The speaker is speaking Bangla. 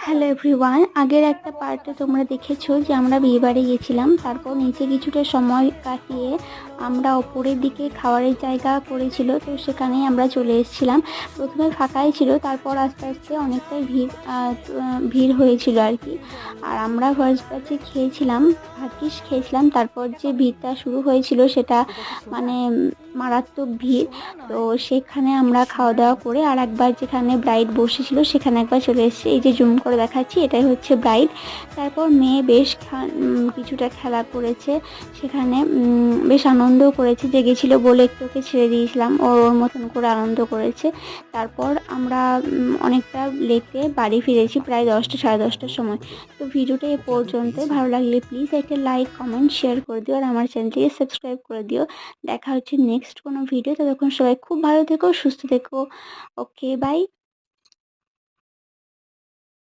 হ্যালো এভরিওয়ান, আগের একটা পার্টে তোমরা দেখেছো যে আমরা বিয়েবাড়ি গেছিলাম। তারপর নিচে কিছুটা সময় কাটিয়ে আমরা ওপরের দিকে খাবারের জায়গা করেছিল, তো সেখানেই আমরা চলে এসেছিলাম। প্রথমে ফাঁকাই ছিল, তারপর আস্তে আস্তে অনেকটাই ভিড় হয়েছিল আর কি। আর আমরা ফার্স্ট ব্যাচে খেয়েছিলাম, ভাগ্যিস খেয়েছিলাম। তারপর যে ভিড়টা শুরু হয়েছিল সেটা মানে মারাত্মক ভিড়। তো সেখানে আমরা খাওয়া দাওয়া করে আর একবার যেখানে ব্রাইড বসেছিল সেখানে একবার চলে এসেছি। এই যে জুম করে দেখাচ্ছি, এটাই হচ্ছে ব্রাইড। তারপর মেয়ে বেশ কিছুটা খেলা করেছে সেখানে, বেশ আনন্দও করেছে। জেগেছিল বলে একটু ওকে ছেড়ে দিয়েছিলাম, ওর ওর মতন করে আনন্দ করেছে। তারপর আমরা অনেকটা লেটে বাড়ি ফিরেছি, প্রায় 10টা সাড়ে 10টার সময়। তো ভিডিওটা এ পর্যন্ত। ভালো লাগলে প্লিজ একটা লাইক কমেন্ট শেয়ার করে দিও, আর আমার চ্যানেলটিকে সাবস্ক্রাইব করে দিও। দেখা হচ্ছে নেক্সট কোনো ভিডিও। ততক্ষণ সবাই খুব ভালো থেকো, সুস্থ থেকো। ওকে, বাই।